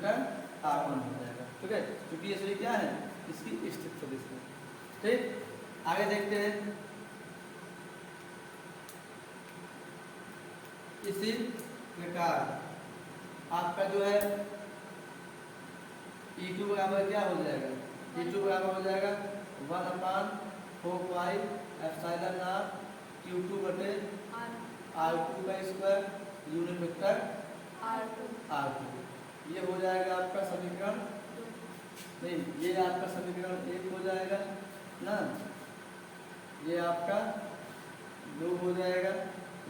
Vector R1 हो जाएगा। ठीक है, क्योंकि ये सभी क्या है, इसकी स्थित सदिश है। ठीक, आगे देखते हैं। इसी प्रकार आपका जो है E2 बराबर क्या हो जाएगा, E2 बराबर हो जाएगा 1/4 एप्सिलॉन नॉट Q2 बटे R2 का स्क्वायर यूनिट वेक्टर R2। ये हो जाएगा आपका समीकरण, नहीं ये आपका समीकरण 1 हो जाएगा ना, ये आपका 2 हो जाएगा,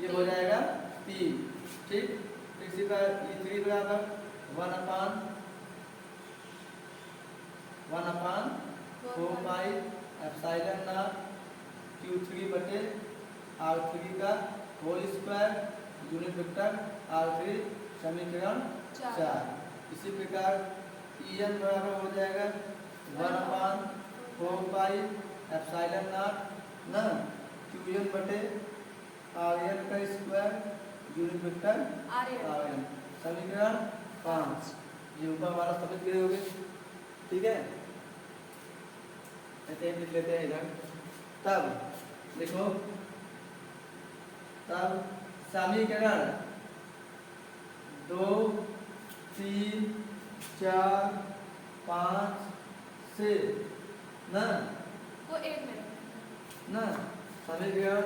ये हो जाएगा 3। ठीक, इसी पर E3 बराबर 1/4 एप्सिलॉन नॉट Q3 बटे R3 का whole square unit vector R3 समीकरण 4। इसी प्रकार En बराबर हो जाएगा 1/4 एप्सिलॉन नॉट ना Qn बटे Rn का स्क्वायर यूनिट वेक्टर Rn समीकरण 5। ये ऊपर वाला समझ गए होंगे। ठीक है, ऐसे लिख लेते हैं इधर। तब देखो, तब समीकरण 2, 3, 4, 5 से ना ना समीकरण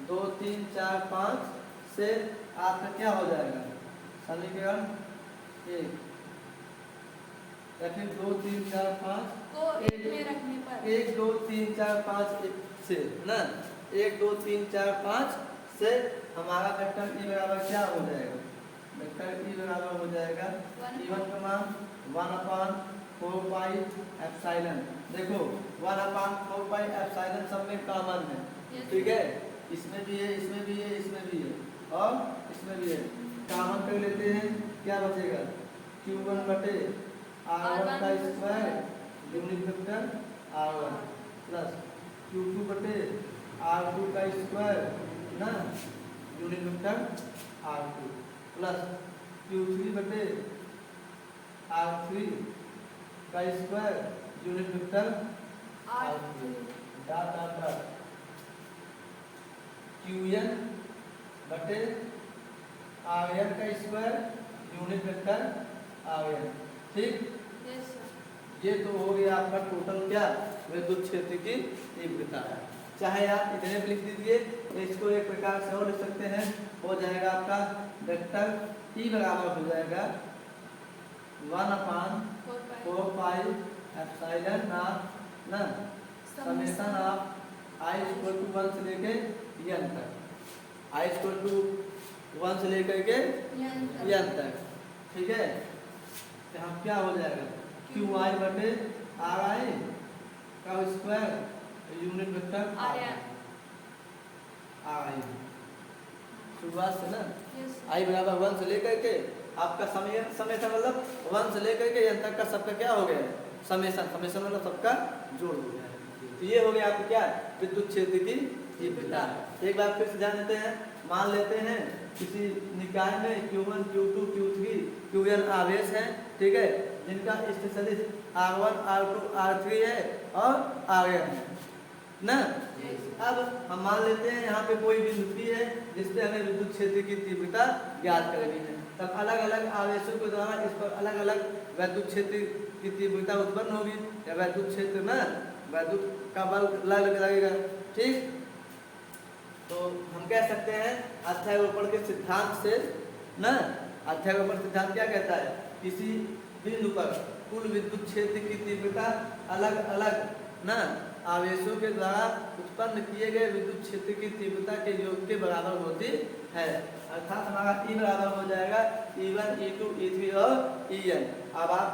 2, 3, 4, 5 से आपका क्या हो जाएगा, समीकरण 1 या फिर 2, 3, 4, 5 को एक में रखने पर 1, 2, 3, 4, 5 से ना 1, 2, 3, 4, 5 से हमारा वेक्टर E बराबर क्या हो जाएगा, वेक्टर E बराबर हो जाएगा E1 का मान 1/4 एप्सिलॉन। देखो 1/4 एप्सिलॉन सब में कॉमन है। ठीक है, इसमें भी है, इसमें भी है, इसमें भी है और इसमें भी है। कॉमन कर लेते हैं, क्या बचेगा Q1 बटे R1 का square unit vector R1 plus Q2 बटे R2 का स्क्वायर ना unit vector R2 plus Q3 बटे R3 का square unit vector R3 dot dot dot Qn बटे Rn का स्क्वायर यूनिट वेक्टर Rn। ठीक, ये तो हो गया आपका टोटल क्या, विद्युत क्षेत्र की तीव्रता है। चाहे आप इतने भी लिख दीजिए, इसको एक प्रकार से और लिख सकते हैं, हो जाएगा आपका वेक्टर E बराबर हो जाएगा 1/4 एप्सिलॉन नॉट ना समेशन ऑफ I = 1 से लेके n तक, I = 1 से लेकर के n तक। ठीक है, यहाँ क्या हो जाएगा QI बटे RI का स्क्वायर यूनिट वेक्टर RI शुरुआत से ना I बराबर 1 से लेकर के आपका समेशन मतलब 1 से लेकर के n तक का सबका क्या हो गया, समेशन मतलब सबका जोड़ हो गया है। तो ये हो गया आपका क्या, विद्युत क्षेत्र की तीव्रता। एक बार फिर से ध्यान देते हैं, मान लेते हैं किसी निकाय में Q1, Q2, Q3, Qn आवेश हैं। ठीक है, जिनका स्थित सदिश R1, R2, R3 है और Rn है ना। अब हम मान लेते हैं यहाँ पे कोई बिंदु P है जिससे हमें विद्युत क्षेत्र की तीव्रता ज्ञात करनी है। तब अलग अलग आवेशों के द्वारा इस पर अलग अलग विद्युत क्षेत्र की तीव्रता उत्पन्न होगी या विद्युत क्षेत्र में विद्युत का बल लगेगा। ठीक, तो हम कह सकते हैं अध्यारोपण के सिद्धांत से ना, अध्यारोपण सिद्धांत क्या कहता है, किसी बिंदु पर कुल विद्युत क्षेत्र की तीव्रता अलग अलग ना आवेशों के द्वारा उत्पन्न किए गए विद्युत क्षेत्र की तीव्रता के योग के बराबर होती है। अर्थात हमारा E बराबर हो जाएगा E1, E2, E3 और En। अब आप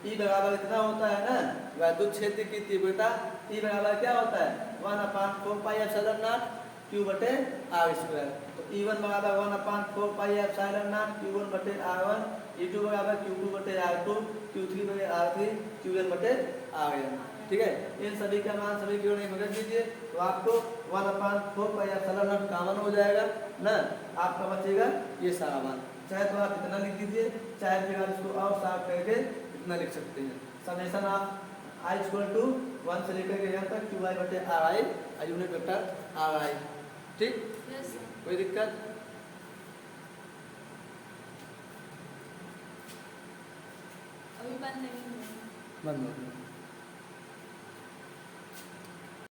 E बराबर इतना होता है ना, विद्युत क्षेत्र की तीव्रता E बराबर क्या होता है 1/4 एप्सिलॉन नॉट Q बटे R स्क्वायर। तो E1 बराबर 1/4 एप्सिलॉन नॉट Q1 बटे R1, E2 बराबर Q2 बटे R2, Q3 बटे R3, Qn बटे Rn। ठीक है, इन सभी का मान सभी की ओर रख दीजिए तो आपको 1/4 एप्सिलॉन नॉट कॉमन हो जाएगा ना, आपका बचेगा ये सारा मान। चाहे तो आप इतना लिख दीजिए, चाहे फिर आप इसको और साफ करके इतना लिख सकते हैं। समेशन आप i इक्वल टू 1 से लेकर के यहाँ तक QI बटे RI यूनिट वेक्टर RI। ठीक, यस सर। कोई दिक्कत? अभी बंद नहीं हुआ। बंद हो गया।